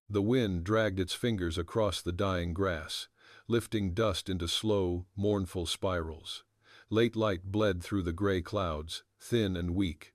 The wind dragged its fingers across the dying grass, lifting dust into slow, mournful spirals. Late light bled through the gray clouds, thin and weak,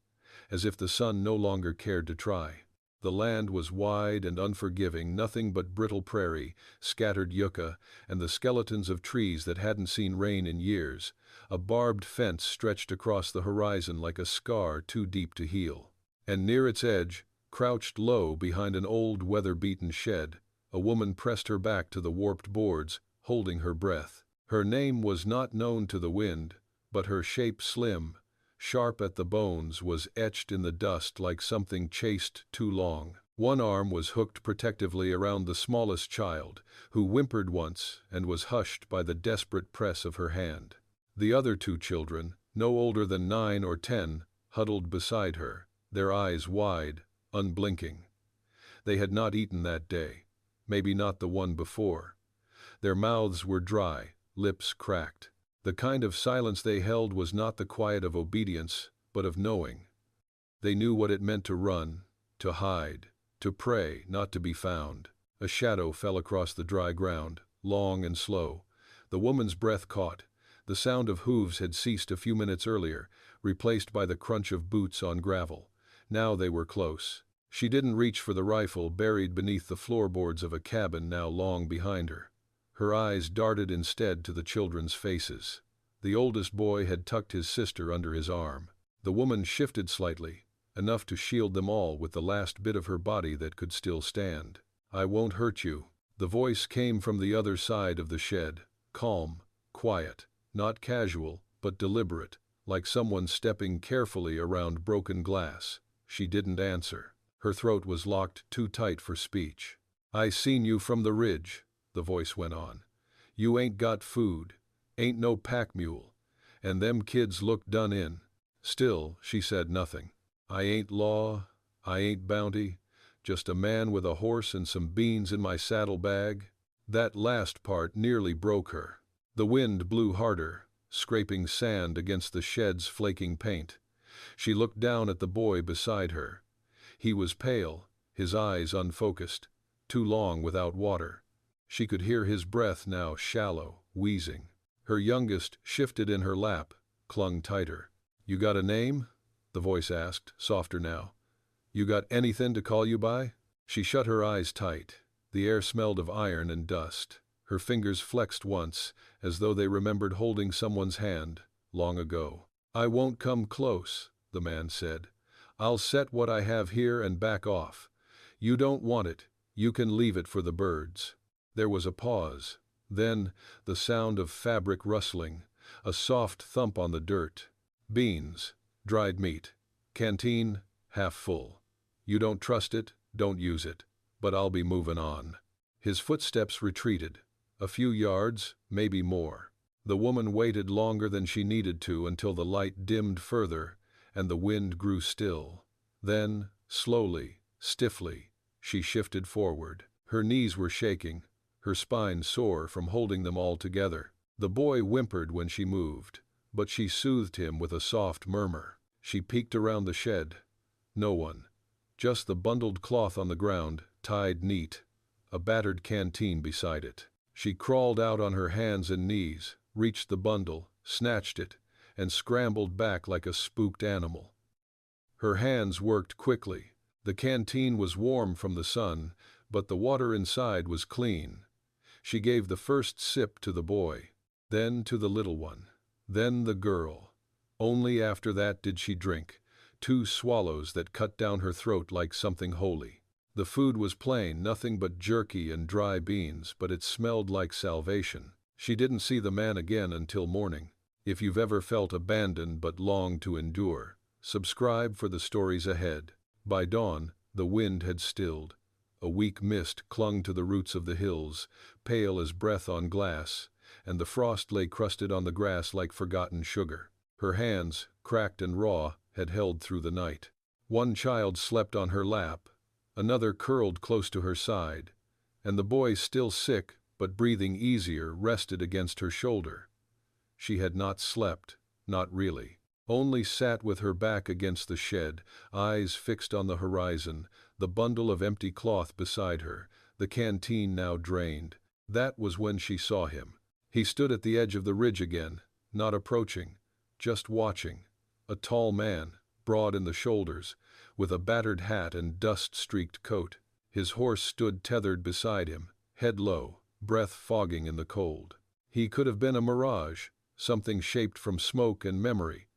as if the sun no longer cared to try. The land was wide and unforgiving, nothing but brittle prairie, scattered yucca, and the skeletons of trees that hadn't seen rain in years. A barbed fence stretched across the horizon like a scar too deep to heal. And near its edge, crouched low behind an old weather-beaten shed, a woman pressed her back to the warped boards, holding her breath. Her name was not known to the wind, but her shape, slim, sharp at the bones, was etched in the dust like something chased too long. One arm was hooked protectively around the smallest child, who whimpered once and was hushed by the desperate press of her hand. The other two children, no older than 9 or 10, huddled beside her, their eyes wide, unblinking. They had not eaten that day, maybe not the one before. Their mouths were dry, lips cracked. The kind of silence they held was not the quiet of obedience, but of knowing. They knew what it meant to run, to hide, to pray, not to be found. A shadow fell across the dry ground, long and slow. The woman's breath caught. The sound of hooves had ceased a few minutes earlier, replaced by the crunch of boots on gravel. Now they were close. She didn't reach for the rifle buried beneath the floorboards of a cabin now long behind her. Her eyes darted instead to the children's faces. The oldest boy had tucked his sister under his arm. The woman shifted slightly, enough to shield them all with the last bit of her body that could still stand. "I won't hurt you." The voice came from the other side of the shed, calm, quiet, not casual, but deliberate, like someone stepping carefully around broken glass. She didn't answer. Her throat was locked too tight for speech. "I seen you from the ridge," the voice went on. "You ain't got food, ain't no pack mule, and them kids look done in." Still, she said nothing. "I ain't law, I ain't bounty, just a man with a horse and some beans in my saddlebag." That last part nearly broke her. The wind blew harder, scraping sand against the shed's flaking paint. She looked down at the boy beside her. He was pale, his eyes unfocused, too long without water. She could hear his breath now, shallow, wheezing. Her youngest shifted in her lap, clung tighter. "You got a name?" the voice asked, softer now. "You got anything to call you by?" She shut her eyes tight. The air smelled of iron and dust. Her fingers flexed once, as though they remembered holding someone's hand, long ago. "I won't come close," the man said. "I'll set what I have here and back off. You don't want it, you can leave it for the birds." There was a pause. Then, the sound of fabric rustling, a soft thump on the dirt. "Beans, dried meat, canteen, half full. You don't trust it, don't use it, but I'll be moving on." His footsteps retreated. A few yards, maybe more. The woman waited longer than she needed to until the light dimmed further and the wind grew still. Then, slowly, stiffly, she shifted forward. Her knees were shaking, her spine sore from holding them all together. The boy whimpered when she moved, but she soothed him with a soft murmur. She peeked around the shed. No one. Just the bundled cloth on the ground, tied neat, a battered canteen beside it. She crawled out on her hands and knees, reached the bundle, snatched it, and scrambled back like a spooked animal. Her hands worked quickly. The canteen was warm from the sun, but the water inside was clean. She gave the first sip to the boy, then to the little one, then the girl. Only after that did she drink, 2 swallows that cut down her throat like something holy. The food was plain, nothing but jerky and dry beans, but it smelled like salvation. She didn't see the man again until morning. If you've ever felt abandoned but longed to endure, subscribe for the stories ahead. By dawn, the wind had stilled. A weak mist clung to the roots of the hills, pale as breath on glass, and the frost lay crusted on the grass like forgotten sugar. Her hands, cracked and raw, had held through the night. One child slept on her lap, another curled close to her side, and the boy, still sick but breathing easier, rested against her shoulder. She had not slept, not really. Only sat with her back against the shed, eyes fixed on the horizon, the bundle of empty cloth beside her, the canteen now drained. That was when she saw him. He stood at the edge of the ridge again, not approaching, just watching. A tall man, broad in the shoulders, with a battered hat and dust-streaked coat. His horse stood tethered beside him, head low, breath fogging in the cold. He could have been a mirage, something shaped from smoke and memory.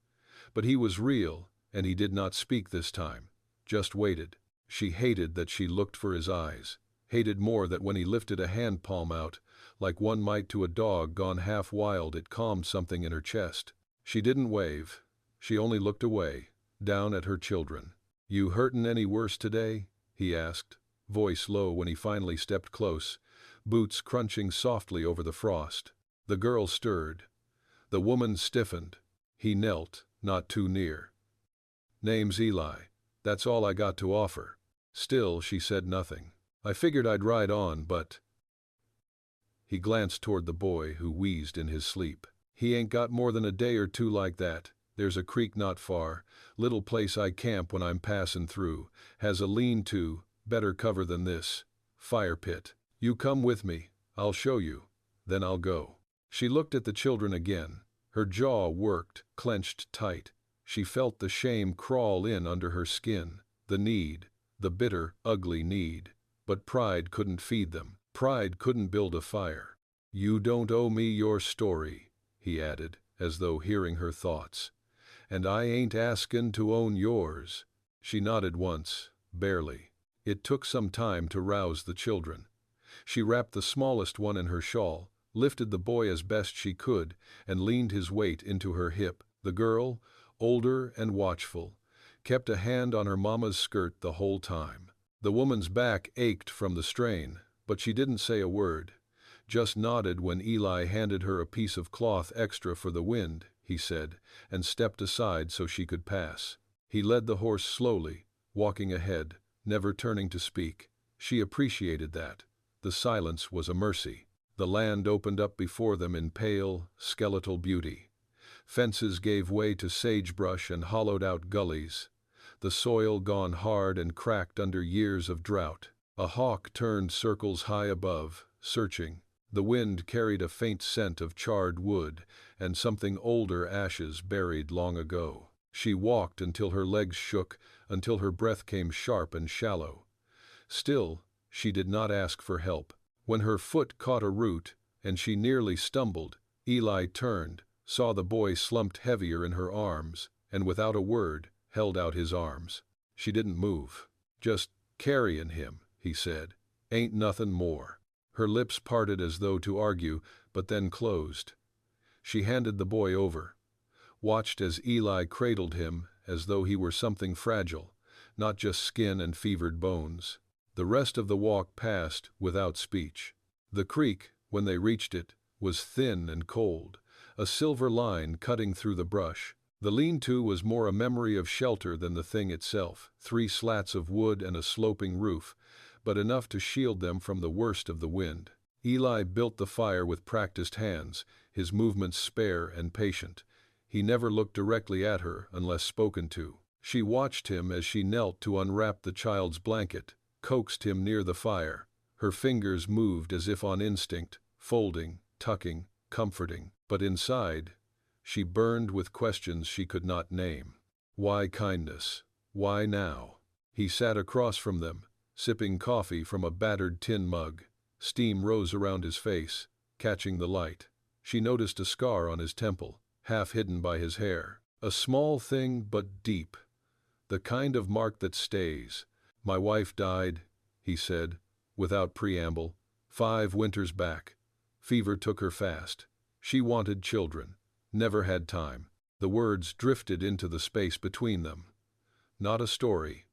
But he was real, and he did not speak this time, just waited. She hated that she looked for his eyes, hated more that when he lifted a hand palm out, like one might to a dog gone half wild, it calmed something in her chest. She didn't wave. She only looked away, down at her children. "You hurtin' any worse today?" he asked, voice low when he finally stepped close, boots crunching softly over the frost. The girl stirred. The woman stiffened. He knelt, not too near. "Name's Eli. That's all I got to offer." Still, she said nothing. "I figured I'd ride on, but—" He glanced toward the boy who wheezed in his sleep. "He ain't got more than a day or two like that. There's a creek not far, little place I camp when I'm passin' through, has a lean-to, better cover than this, fire pit. You come with me, I'll show you, then I'll go." She looked at the children again. Her jaw worked, clenched tight. She felt the shame crawl in under her skin, the need, the bitter, ugly need. But pride couldn't feed them. Pride couldn't build a fire. "You don't owe me your story," he added, as though hearing her thoughts. "And I ain't askin' to own yours." She nodded once, barely. It took some time to rouse the children. She wrapped the smallest one in her shawl, lifted the boy as best she could, and leaned his weight into her hip. The girl, older and watchful, kept a hand on her mama's skirt the whole time. The woman's back ached from the strain, but she didn't say a word, just nodded when Eli handed her a piece of cloth extra for the wind, he said, and stepped aside so she could pass. He led the horse slowly, walking ahead, never turning to speak. She appreciated that. The silence was a mercy. The land opened up before them in pale, skeletal beauty. Fences gave way to sagebrush and hollowed-out gullies, the soil gone hard and cracked under years of drought. A hawk turned circles high above, searching. The wind carried a faint scent of charred wood and something older ashes buried long ago. She walked until her legs shook, until her breath came sharp and shallow. Still, she did not ask for help. When her foot caught a root, and she nearly stumbled, Eli turned, saw the boy slumped heavier in her arms, and without a word, held out his arms. She didn't move. "Just carryin' him," he said. "Ain't nothin' more." Her lips parted as though to argue, but then closed. She handed the boy over, watched as Eli cradled him as though he were something fragile, not just skin and fevered bones. The rest of the walk passed without speech. The creek, when they reached it, was thin and cold, a silver line cutting through the brush. The lean-to was more a memory of shelter than the thing itself, 3 slats of wood and a sloping roof, but enough to shield them from the worst of the wind. Eli built the fire with practiced hands, his movements spare and patient. He never looked directly at her unless spoken to. She watched him as she knelt to unwrap the child's blanket, coaxed him near the fire. Her fingers moved as if on instinct, folding, tucking, comforting. But inside, she burned with questions she could not name. Why kindness? Why now? He sat across from them, sipping coffee from a battered tin mug. Steam rose around his face, catching the light. She noticed a scar on his temple, half hidden by his hair. A small thing but deep. The kind of mark that stays. "My wife died," he said, without preamble, 5 winters back. Fever took her fast. She wanted children. Never had time. The words drifted into the space between them. Not a story.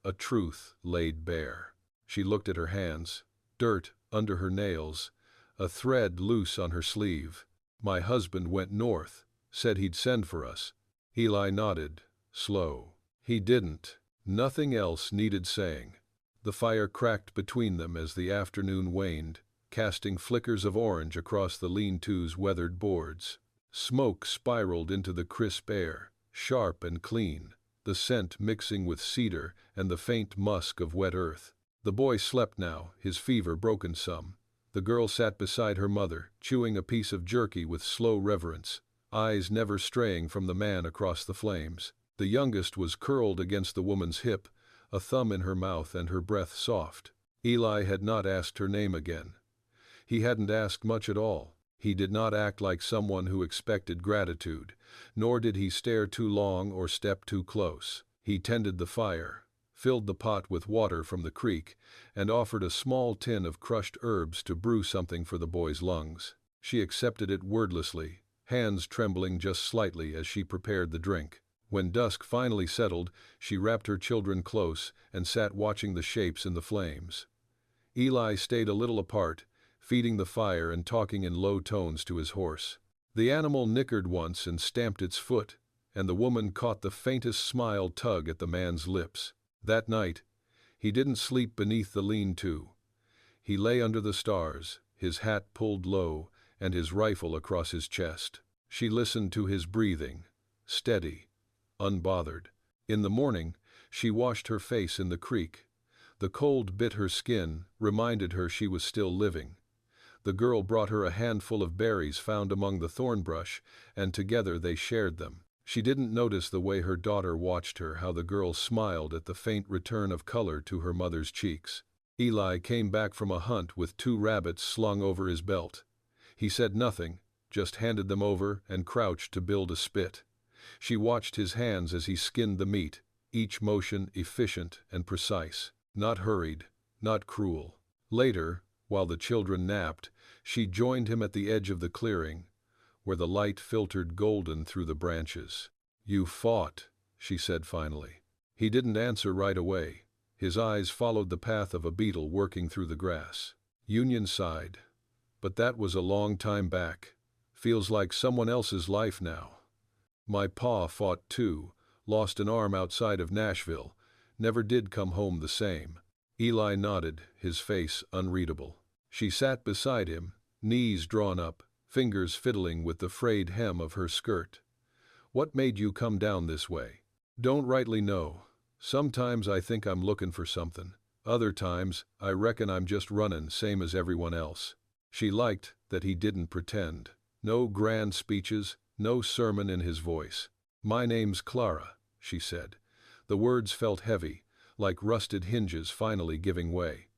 A truth laid bare. She looked at her hands. Dirt under her nails. A thread loose on her sleeve. "My husband went north. Said he'd send for us." Eli nodded, slow. He didn't. Nothing else needed saying. The fire cracked between them as the afternoon waned, casting flickers of orange across the lean-to's weathered boards. Smoke spiraled into the crisp air, sharp and clean, the scent mixing with cedar and the faint musk of wet earth. The boy slept now, his fever broken some. The girl sat beside her mother, chewing a piece of jerky with slow reverence, eyes never straying from the man across the flames. The youngest was curled against the woman's hip, a thumb in her mouth and her breath soft. Eli had not asked her name again. He hadn't asked much at all. He did not act like someone who expected gratitude, nor did he stare too long or step too close. He tended the fire, filled the pot with water from the creek, and offered a small tin of crushed herbs to brew something for the boy's lungs. She accepted it wordlessly, hands trembling just slightly as she prepared the drink. When dusk finally settled, she wrapped her children close and sat watching the shapes in the flames. Eli stayed a little apart, feeding the fire and talking in low tones to his horse. The animal nickered once and stamped its foot, and the woman caught the faintest smile tug at the man's lips. That night, he didn't sleep beneath the lean-to. He lay under the stars, his hat pulled low and his rifle across his chest. She listened to his breathing, steady, unbothered. In the morning, she washed her face in the creek. The cold bit her skin, reminded her she was still living. The girl brought her a handful of berries found among the thorn brush, and together they shared them. She didn't notice the way her daughter watched her, how the girl smiled at the faint return of color to her mother's cheeks. Eli came back from a hunt with 2 rabbits slung over his belt. He said nothing, just handed them over and crouched to build a spit. She watched his hands as he skinned the meat, each motion efficient and precise, not hurried, not cruel. Later, while the children napped, she joined him at the edge of the clearing, where the light filtered golden through the branches. "You fought," she said finally. He didn't answer right away. His eyes followed the path of a beetle working through the grass. Union sighed. "But that was a long time back. Feels like someone else's life now. My pa fought too, lost an arm outside of Nashville, never did come home the same." Eli nodded, his face unreadable. She sat beside him, knees drawn up, fingers fiddling with the frayed hem of her skirt. "What made you come down this way?" "Don't rightly know. Sometimes I think I'm looking for something. Other times, I reckon I'm just running same as everyone else." She liked that he didn't pretend. No grand speeches, no sermon in his voice. "My name's Clara," she said. The words felt heavy, like rusted hinges finally giving way.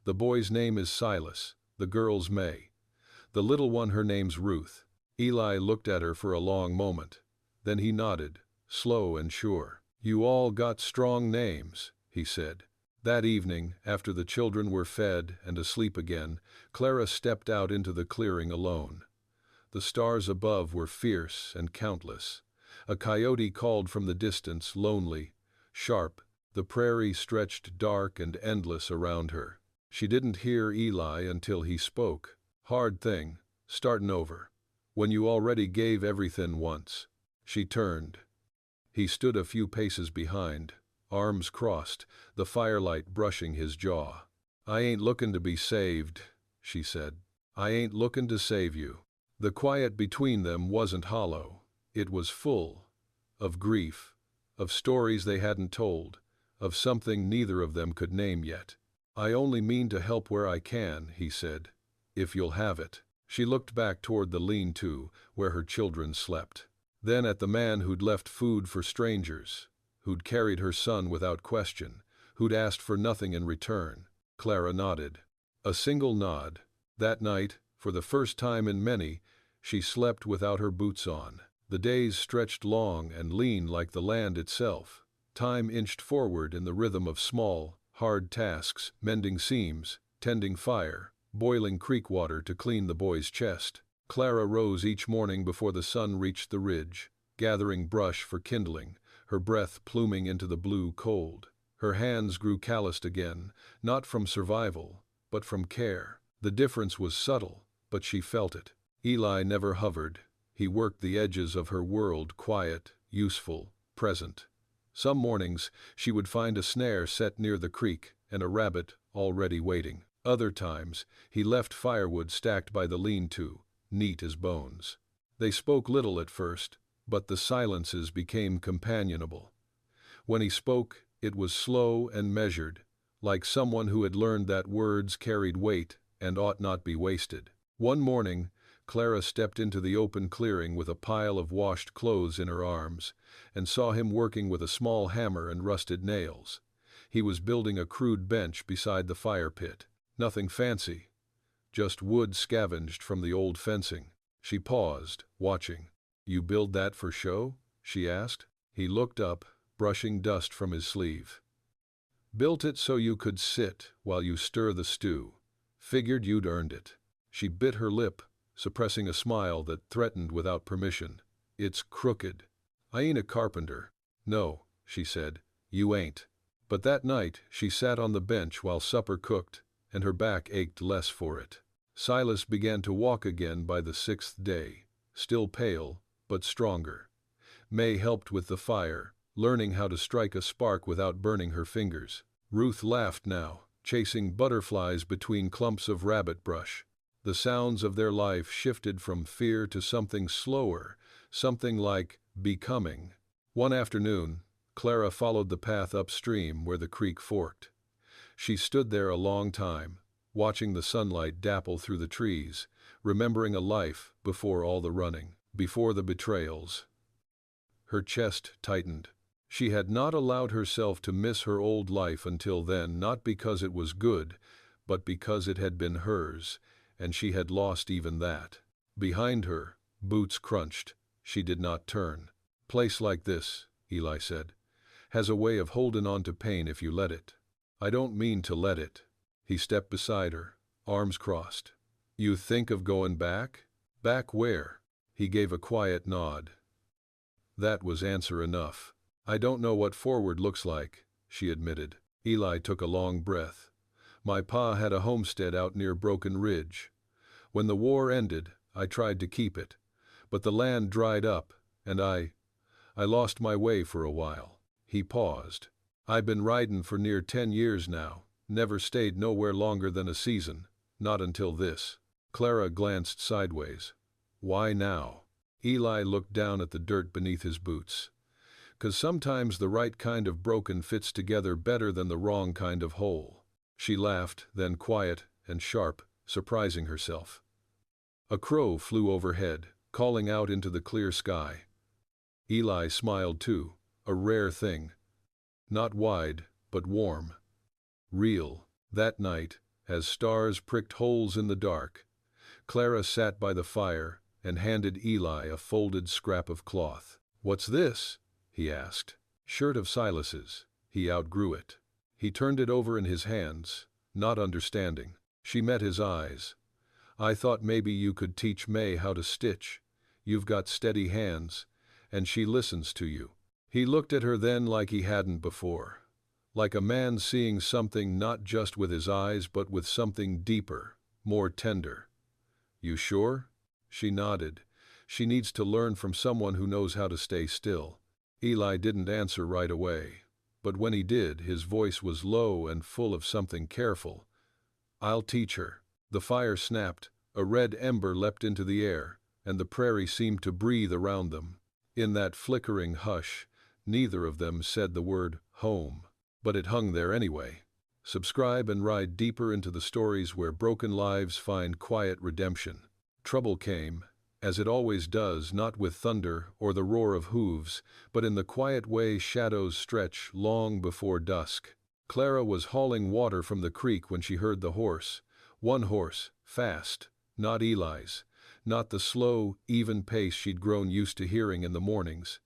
"The boy's name is Silas, the girl's May. The little one, her name's Ruth." Eli looked at her for a long moment. Then he nodded, slow and sure. "You all got strong names," he said. That evening, after the children were fed and asleep again, Clara stepped out into the clearing alone. The stars above were fierce and countless. A coyote called from the distance, lonely, sharp. The prairie stretched dark and endless around her. She didn't hear Eli until he spoke. "Hard thing, startin' over, when you already gave everything once." She turned. He stood a few paces behind, arms crossed, the firelight brushing his jaw. "I ain't lookin' to be saved," she said. "I ain't lookin' to save you." The quiet between them wasn't hollow. It was full of grief, of stories they hadn't told, of something neither of them could name yet. "I only mean to help where I can," he said, "if you'll have it." She looked back toward the lean-to where her children slept. Then at the man who'd left food for strangers, who'd carried her son without question, who'd asked for nothing in return. Clara nodded. A single nod. That night, for the first time in many, she slept without her boots on. The days stretched long and lean like the land itself. Time inched forward in the rhythm of small, hard tasks, mending seams, tending fire, boiling creek water to clean the boy's chest. Clara rose each morning before the sun reached the ridge, gathering brush for kindling, her breath pluming into the blue cold. Her hands grew calloused again, not from survival, but from care. The difference was subtle, but she felt it. Eli never hovered. He worked the edges of her world, quiet, useful, present. Some mornings, she would find a snare set near the creek and a rabbit already waiting. Other times, he left firewood stacked by the lean-to, neat as bones. They spoke little at first, but the silences became companionable. When he spoke, it was slow and measured, like someone who had learned that words carried weight and ought not be wasted. One morning, Clara stepped into the open clearing with a pile of washed clothes in her arms and saw him working with a small hammer and rusted nails. He was building a crude bench beside the fire pit. Nothing fancy, just wood scavenged from the old fencing. She paused, watching. "You build that for show?" she asked. He looked up, brushing dust from his sleeve. "Built it so you could sit while you stir the stew. Figured you'd earned it." She bit her lip, suppressing a smile that threatened without permission. "It's crooked. I ain't a carpenter." "No," she said, "you ain't." But that night she sat on the bench while supper cooked, and her back ached less for it. Silas began to walk again by the 6th day, still pale, but stronger. May helped with the fire, learning how to strike a spark without burning her fingers. Ruth laughed now, chasing butterflies between clumps of rabbit brush. The sounds of their life shifted from fear to something slower, something like becoming. One afternoon, Clara followed the path upstream where the creek forked. She stood there a long time, watching the sunlight dapple through the trees, remembering a life before all the running, before the betrayals. Her chest tightened. She had not allowed herself to miss her old life until then, not because it was good, but because it had been hers, and she had lost even that. Behind her, boots crunched. She did not turn. "Place like this," Eli said, "has a way of holding on to pain if you let it." "I don't mean to let it." He stepped beside her, arms crossed. "You think of going back?" "Back where?" He gave a quiet nod. That was answer enough. "I don't know what forward looks like," she admitted. Eli took a long breath. "My pa had a homestead out near Broken Ridge. When the war ended, I tried to keep it, but the land dried up, and I lost my way for a while." He paused. "I've been riding for near 10 years now, never stayed nowhere longer than a season, not until this." Clara glanced sideways. "Why now?" Eli looked down at the dirt beneath his boots. "'Cause sometimes the right kind of broken fits together better than the wrong kind of whole." She laughed, then quiet and sharp, surprising herself. A crow flew overhead, calling out into the clear sky. Eli smiled too, a rare thing. Not wide, but warm. Real. That night, as stars pricked holes in the dark, Clara sat by the fire and handed Eli a folded scrap of cloth. "What's this?" he asked. "Shirt of Silas's. He outgrew it." He turned it over in his hands, not understanding. She met his eyes. "I thought maybe you could teach May how to stitch. You've got steady hands, and she listens to you." He looked at her then like he hadn't before, like a man seeing something not just with his eyes but with something deeper, more tender. "You sure?" She nodded. "She needs to learn from someone who knows how to stay still." Eli didn't answer right away, but when he did, his voice was low and full of something careful. "I'll teach her." The fire snapped, a red ember leapt into the air, and the prairie seemed to breathe around them. In that flickering hush, neither of them said the word home, but it hung there anyway. Subscribe and ride deeper into the stories where broken lives find quiet redemption. Trouble came, as it always does, not with thunder or the roar of hooves, but in the quiet way shadows stretch long before dusk. Clara was hauling water from the creek when she heard the horse. One horse, fast, not Eli's, not the slow, even pace she'd grown used to hearing in the mornings.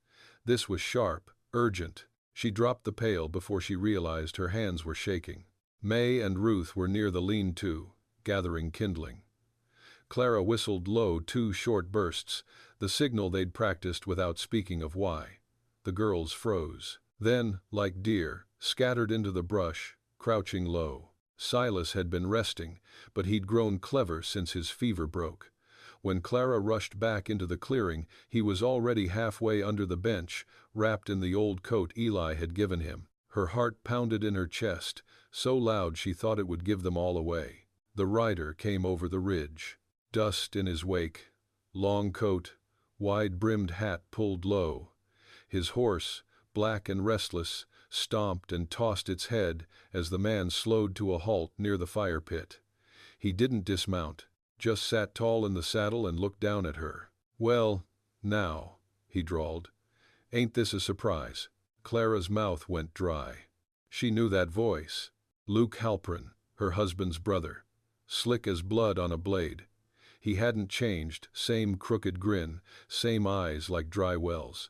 This was sharp, urgent. She dropped the pail before she realized her hands were shaking. May and Ruth were near the lean-to, gathering kindling. Clara whistled low 2 short bursts, the signal they'd practiced without speaking of why. The girls froze. Then, like deer, scattered into the brush, crouching low. Silas had been resting, but he'd grown clever since his fever broke. When Clara rushed back into the clearing, he was already halfway under the bench, wrapped in the old coat Eli had given him. Her heart pounded in her chest, so loud she thought it would give them all away. The rider came over the ridge. Dust in his wake, long coat, wide-brimmed hat pulled low. His horse, black and restless, stomped and tossed its head as the man slowed to a halt near the fire pit. He didn't dismount, just sat tall in the saddle and looked down at her. "Well, now," he drawled, "ain't this a surprise?" Clara's mouth went dry. She knew that voice. Luke Halprin, her husband's brother. Slick as blood on a blade. He hadn't changed, same crooked grin, same eyes like dry wells.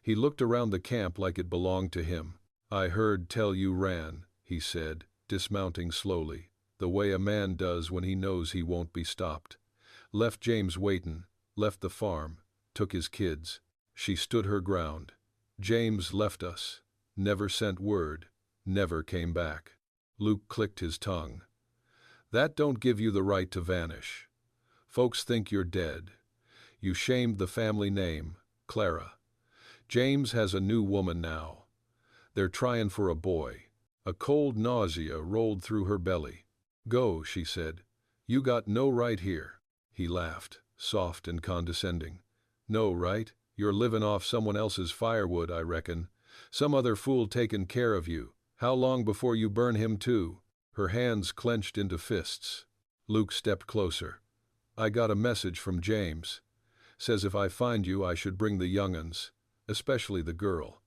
He looked around the camp like it belonged to him. "I heard tell you ran," he said, dismounting slowly, the way a man does when he knows he won't be stopped. "Left James waitin', left the farm, took his kids." She stood her ground. "James left us, never sent word, never came back." Luke clicked his tongue. "That don't give you the right to vanish. Folks think you're dead. You shamed the family name, Clara. James has a new woman now. They're tryin' for a boy." A cold nausea rolled through her belly. "Go," she said. "You got no right here." He laughed, soft and condescending. "No right? You're livin' off someone else's firewood, I reckon. Some other fool takin' care of you. How long before you burn him too?" Her hands clenched into fists. Luke stepped closer. "I got a message from James. Says if I find you I should bring the young'uns, especially the girl.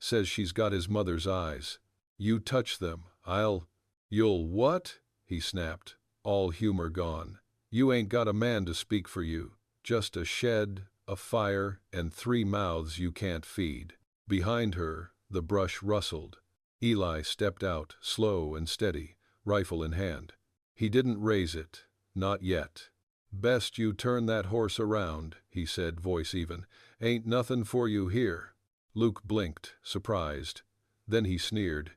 Says she's got his mother's eyes. You touch them, You'll what?" he snapped, all humor gone. "You ain't got a man to speak for you. Just a shed, a fire, and 3 mouths you can't feed." Behind her, the brush rustled. Eli stepped out, slow and steady, rifle in hand. He didn't raise it, not yet. "Best you turn that horse around," he said, voice even. "Ain't nothin' for you here." Luke blinked, surprised. Then he sneered.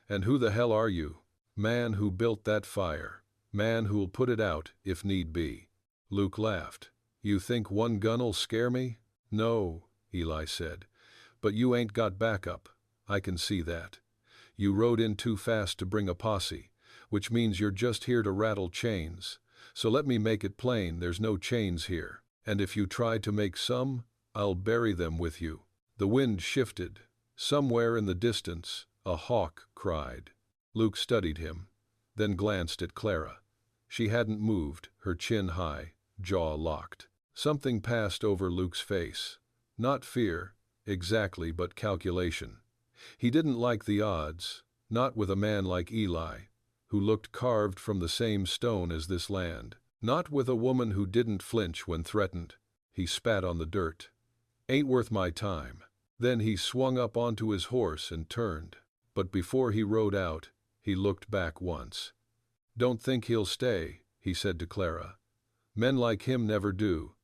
"And who the hell are you?" "Man who built that fire. Man who'll put it out, if need be." Luke laughed. "You think one gun'll scare me?" "No," Eli said. "But you ain't got backup. I can see that. You rode in too fast to bring a posse, which means you're just here to rattle chains. So let me make it plain, there's no chains here. And if you try to make some, I'll bury them with you." The wind shifted. Somewhere in the distance, a hawk cried. Luke studied him, then glanced at Clara. She hadn't moved, her chin high, jaw locked. Something passed over Luke's face. Not fear, exactly, but calculation. He didn't like the odds, not with a man like Eli, who looked carved from the same stone as this land. Not with a woman who didn't flinch when threatened. He spat on the dirt. "Ain't worth my time." Then he swung up onto his horse and turned. But before he rode out, he looked back once. "Don't think he'll stay," he said to Clara. "Men like him never do.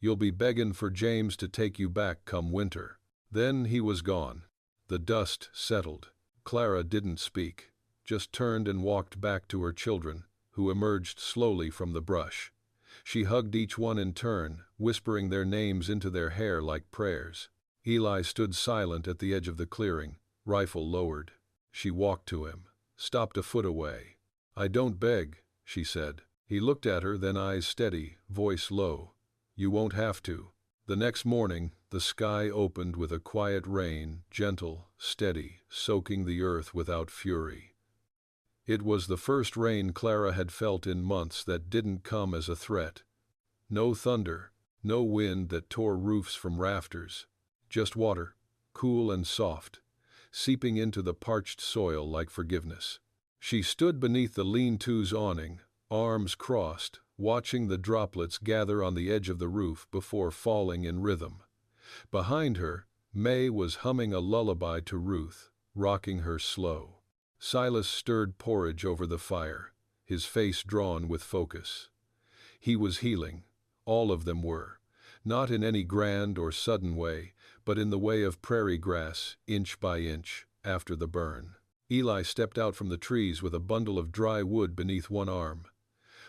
You'll be beggin' for James to take you back come winter." Then he was gone. The dust settled. Clara didn't speak, just turned and walked back to her children, who emerged slowly from the brush. She hugged each one in turn, whispering their names into their hair like prayers. Eli stood silent at the edge of the clearing, rifle lowered. She walked to him, stopped a foot away. "I don't beg," she said. He looked at her, then eyes steady, voice low. "You won't have to." The next morning, the sky opened with a quiet rain, gentle, steady, soaking the earth without fury. It was the first rain Clara had felt in months that didn't come as a threat. No thunder, no wind that tore roofs from rafters. Just water, cool and soft, seeping into the parched soil like forgiveness. She stood beneath the lean-to's awning, arms crossed, watching the droplets gather on the edge of the roof before falling in rhythm. Behind her, May was humming a lullaby to Ruth, rocking her slow. Silas stirred porridge over the fire, his face drawn with focus. He was healing. All of them were. Not in any grand or sudden way, but in the way of prairie grass, inch by inch, after the burn. Eli stepped out from the trees with a bundle of dry wood beneath one arm.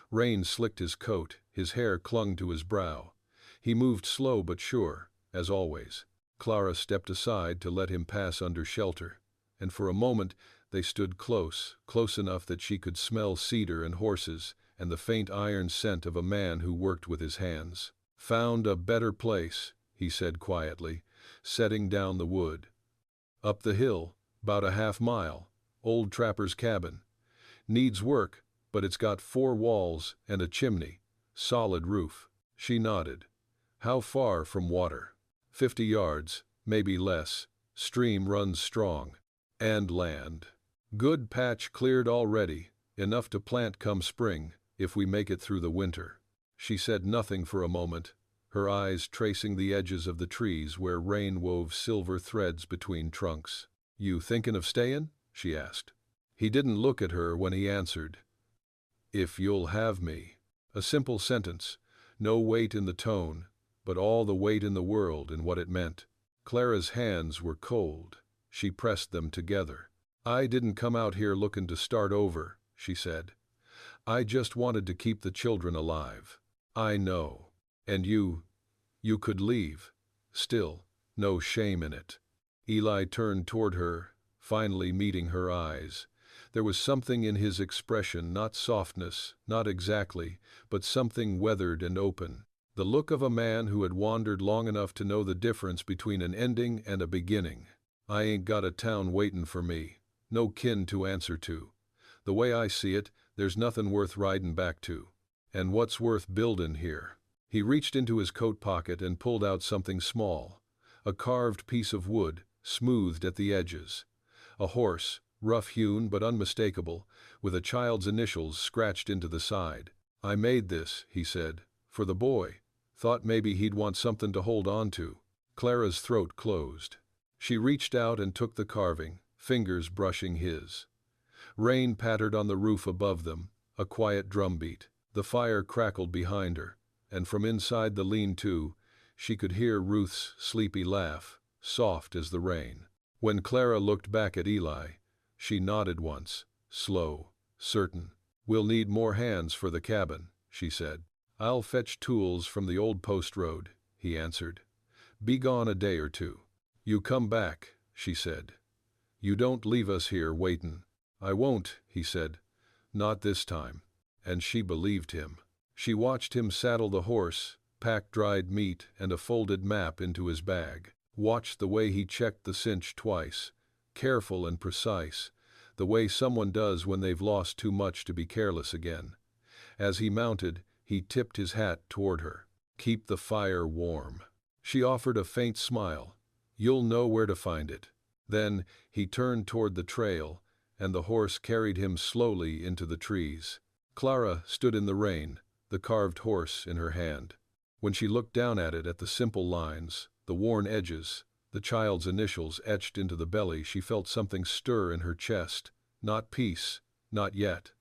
Rain slicked his coat, his hair clung to his brow. He moved slow but sure, as always. Clara stepped aside to let him pass under shelter, and for a moment they stood close enough that she could smell cedar and horses and the faint iron scent of a man who worked with his hands. "Found a better place," he said quietly, setting down the wood. "Up the hill, "'Bout a half-mile. Old trapper's cabin. Needs work, but it's got 4 walls and a chimney. Solid roof." She nodded. "How far from water?" 50 yards, maybe less. Stream runs strong. "And land?" "Good patch cleared already, enough to plant come spring, if we make it through the winter." She said nothing for a moment, her eyes tracing the edges of the trees where rain wove silver threads between trunks. "You thinkin' of stayin'?" she asked. He didn't look at her when he answered. "If you'll have me." A simple sentence, no weight in the tone, but all the weight in the world in what it meant. Clara's hands were cold. She pressed them together. "I didn't come out here looking to start over," she said. "I just wanted to keep the children alive." "I know. And you could leave. Still, no shame in it." Eli turned toward her, finally meeting her eyes. There was something in his expression, not softness, not exactly, but something weathered and open. The look of a man who had wandered long enough to know the difference between an ending and a beginning. "I ain't got a town waitin' for me, no kin to answer to. The way I see it, there's nothing worth riding back to. And what's worth buildin' here?" He reached into his coat pocket and pulled out something small, a carved piece of wood, smoothed at the edges. A horse, rough-hewn but unmistakable, with a child's initials scratched into the side. "I made this," he said, "for the boy. Thought maybe he'd want something to hold on to." Clara's throat closed. She reached out and took the carving, fingers brushing his. Rain pattered on the roof above them, a quiet drumbeat. The fire crackled behind her, and from inside the lean-to, she could hear Ruth's sleepy laugh, soft as the rain. When Clara looked back at Eli, she nodded once, slow, certain. "We'll need more hands for the cabin," she said. "I'll fetch tools from the old post road," he answered. "Be gone a day or 2. "You come back," she said. "You don't leave us here waitin'." "I won't," he said. "Not this time." And she believed him. She watched him saddle the horse, pack dried meat and a folded map into his bag. Watched the way he checked the cinch twice, careful and precise, the way someone does when they've lost too much to be careless again. As he mounted, he tipped his hat toward her. "Keep the fire warm." She offered a faint smile. "You'll know where to find it." Then he turned toward the trail, and the horse carried him slowly into the trees. Clara stood in the rain, the carved horse in her hand. When she looked down at it, at the simple lines, the worn edges, the child's initials etched into the belly, she felt something stir in her chest. Not peace, not yet.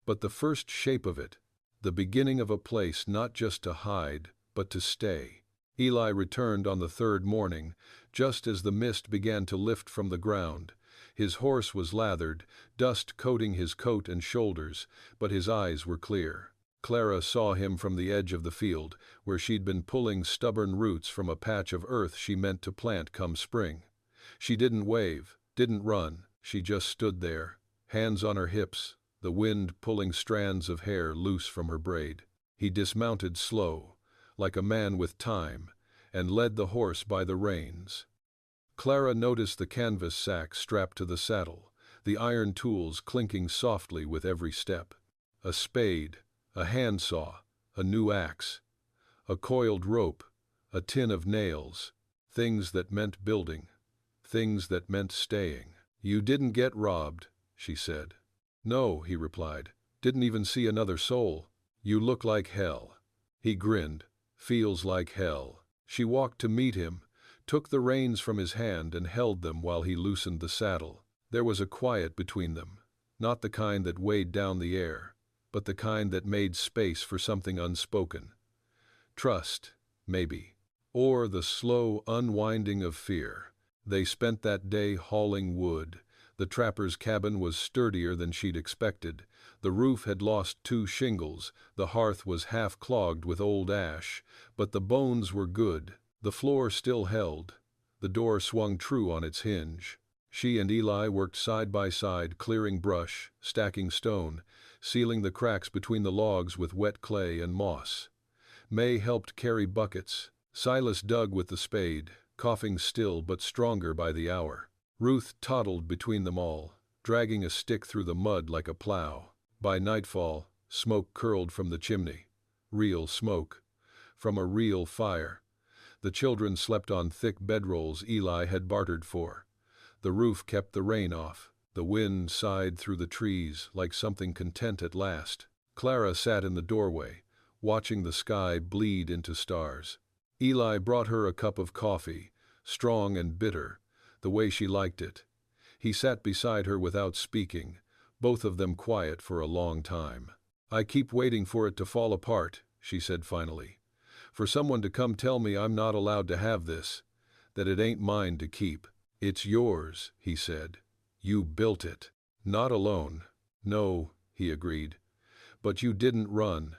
But the first shape of it, the beginning of a place not just to hide, but to stay. Eli returned on the 3rd morning, just as the mist began to lift from the ground. His horse was lathered, dust coating his coat and shoulders, but his eyes were clear. Clara saw him from the edge of the field, where she'd been pulling stubborn roots from a patch of earth she meant to plant come spring. She didn't wave, didn't run, she just stood there, hands on her hips, the wind pulling strands of hair loose from her braid. He dismounted slow, like a man with time, and led the horse by the reins. Clara noticed the canvas sack strapped to the saddle, the iron tools clinking softly with every step. A spade, a handsaw, a new axe, a coiled rope, a tin of nails, things that meant building, things that meant staying. "You didn't get robbed," she said. "No," he replied. "Didn't even see another soul." "You look like hell." He grinned. "Feels like hell." She walked to meet him, took the reins from his hand and held them while he loosened the saddle. There was a quiet between them, not the kind that weighed down the air, but the kind that made space for something unspoken. Trust, maybe, or the slow unwinding of fear. They spent that day hauling wood. The trapper's cabin was sturdier than she'd expected. The roof had lost 2 shingles, the hearth was half clogged with old ash, but the bones were good. The floor still held. The door swung true on its hinge. She and Eli worked side by side, clearing brush, stacking stone, sealing the cracks between the logs with wet clay and moss. May helped carry buckets. Silas dug with the spade, coughing still but stronger by the hour. Ruth toddled between them all, dragging a stick through the mud like a plow. By nightfall, smoke curled from the chimney. Real smoke. From a real fire. The children slept on thick bedrolls Eli had bartered for. The roof kept the rain off. The wind sighed through the trees like something content at last. Clara sat in the doorway, watching the sky bleed into stars. Eli brought her a cup of coffee, strong and bitter, the way she liked it. He sat beside her without speaking, both of them quiet for a long time. "I keep waiting for it to fall apart," she said finally. "For someone to come tell me I'm not allowed to have this, that it ain't mine to keep." "It's yours," he said. "You built it." "Not alone." "No," he agreed. "But you didn't run.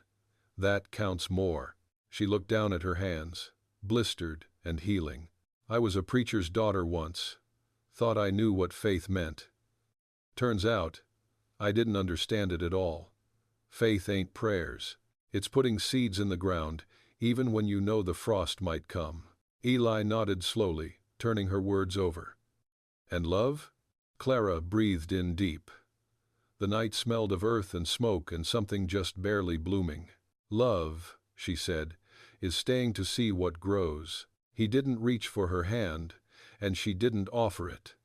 That counts more." She looked down at her hands, blistered and healing. "I was a preacher's daughter once. Thought I knew what faith meant. Turns out, I didn't understand it at all. Faith ain't prayers. It's putting seeds in the ground, even when you know the frost might come." Eli nodded slowly, turning her words over. "And love?" Clara breathed in deep. The night smelled of earth and smoke and something just barely blooming. "Love," she said, "is staying to see what grows." He didn't reach for her hand, and she didn't offer it.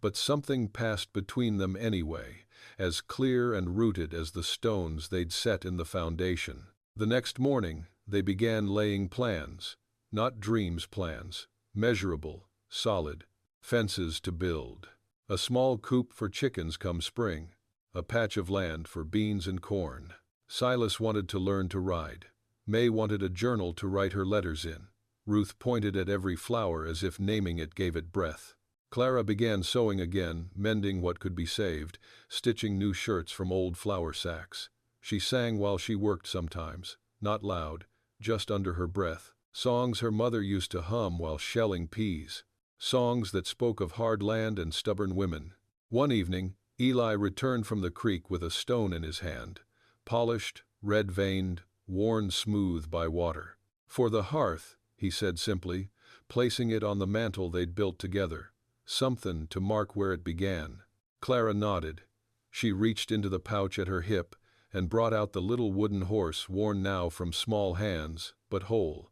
But something passed between them anyway, as clear and rooted as the stones they'd set in the foundation. The next morning, they began laying plans, not dreams plans, measurable, solid, fences to build. A small coop for chickens come spring, a patch of land for beans and corn. Silas wanted to learn to ride. May wanted a journal to write her letters in. Ruth pointed at every flower as if naming it gave it breath. Clara began sewing again, mending what could be saved, stitching new shirts from old flour sacks. She sang while she worked sometimes, not loud, just under her breath. Songs her mother used to hum while shelling peas. Songs that spoke of hard land and stubborn women. One evening, Eli returned from the creek with a stone in his hand, polished, red-veined, worn smooth by water. "For the hearth," he said simply, placing it on the mantel they'd built together. "Something to mark where it began." Clara nodded. She reached into the pouch at her hip and brought out the little wooden horse worn now from small hands, but whole.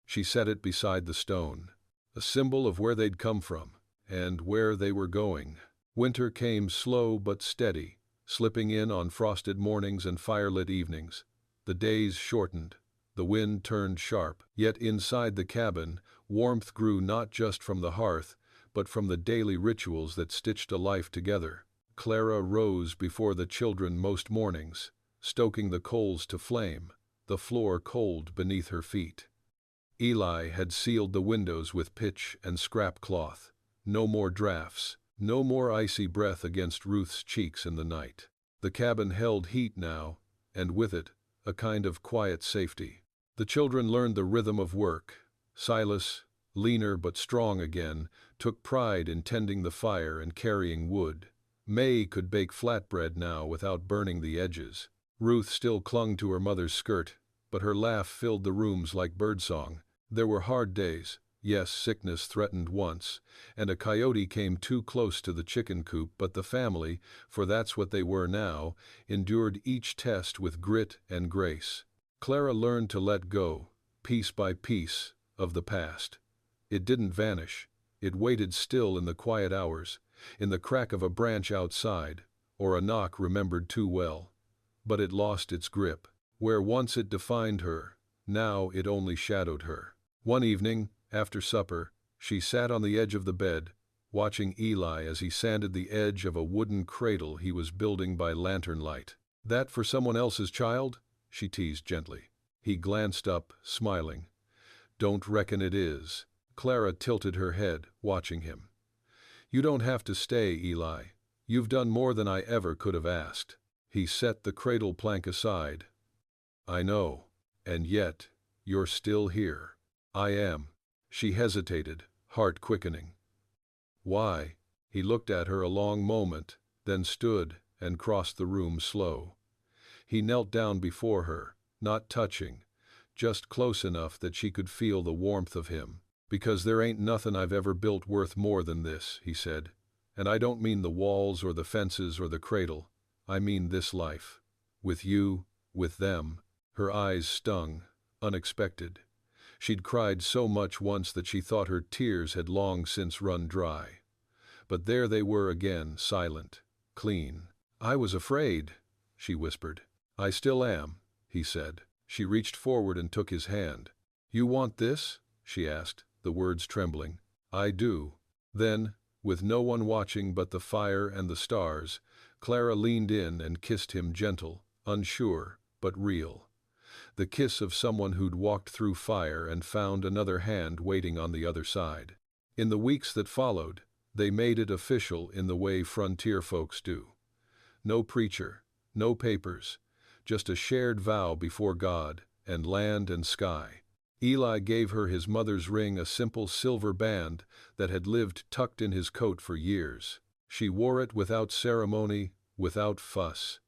She set it beside the stone, a symbol of where they'd come from and where they were going. Winter came slow but steady, slipping in on frosted mornings and firelit evenings. The days shortened. The wind turned sharp. Yet inside the cabin, warmth grew not just from the hearth, but from the daily rituals that stitched a life together. Clara rose before the children most mornings, stoking the coals to flame, the floor cold beneath her feet. Eli had sealed the windows with pitch and scrap cloth. No more drafts, no more icy breath against Ruth's cheeks in the night. The cabin held heat now, and with it, a kind of quiet safety. The children learned the rhythm of work. Silas, leaner but strong again, took pride in tending the fire and carrying wood. May could bake flatbread now without burning the edges. Ruth still clung to her mother's skirt, but her laugh filled the rooms like birdsong. There were hard days. Yes, sickness threatened once, and a coyote came too close to the chicken coop, but the family, for that's what they were now, endured each test with grit and grace. Clara learned to let go, piece by piece, of the past. It didn't vanish. It waited still in the quiet hours, in the crack of a branch outside, or a knock remembered too well. But it lost its grip. Where once it defined her, now it only shadowed her. One evening, after supper, she sat on the edge of the bed, watching Eli as he sanded the edge of a wooden cradle he was building by lantern light. "That for someone else's child?" she teased gently. He glanced up, smiling. "Don't reckon it is." Clara tilted her head, watching him. "You don't have to stay, Eli. You've done more than I ever could have asked." He set the cradle plank aside. "I know. And yet, you're still here." "I am." She hesitated, heart quickening. "Why?" He looked at her a long moment, then stood and crossed the room slow. He knelt down before her, not touching, just close enough that she could feel the warmth of him. "Because there ain't nothing I've ever built worth more than this," he said. And I don't mean the walls or the fences or the cradle. I mean this life. With you, with them. Her eyes stung, unexpected. She'd cried so much once that she thought her tears had long since run dry. But there they were again, silent, clean. "I was afraid," she whispered. "I still am," he said. She reached forward and took his hand. "You want this?" she asked, the words trembling. "I do." Then, with no one watching but the fire and the stars, Clara leaned in and kissed him, gentle, unsure, but real. The kiss of someone who'd walked through fire and found another hand waiting on the other side. In the weeks that followed, they made it official in the way frontier folks do. No preacher, no papers, just a shared vow before God and land and sky. Eli gave her his mother's ring, a simple silver band that had lived tucked in his coat for years. She wore it without ceremony, without fuss.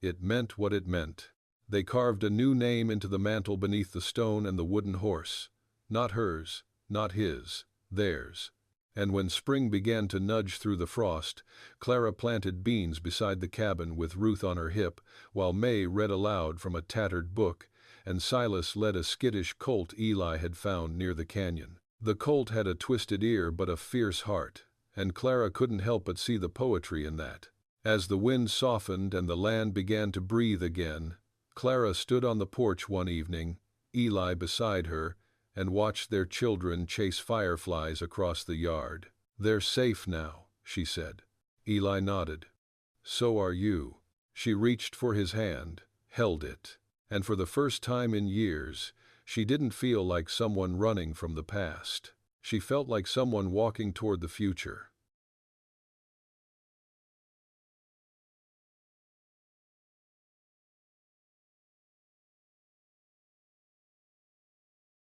It meant what it meant. They carved a new name into the mantle beneath the stone and the wooden horse. Not hers, not his, theirs. And when spring began to nudge through the frost, Clara planted beans beside the cabin with Ruth on her hip, while May read aloud from a tattered book, and Silas led a skittish colt Eli had found near the canyon. The colt had a twisted ear but a fierce heart, and Clara couldn't help but see the poetry in that. As the wind softened and the land began to breathe again, Clara stood on the porch one evening, Eli beside her, and watched their children chase fireflies across the yard. "They're safe now," she said. Eli nodded. "So are you." She reached for his hand, held it, and for the first time in years, she didn't feel like someone running from the past. She felt like someone walking toward the future.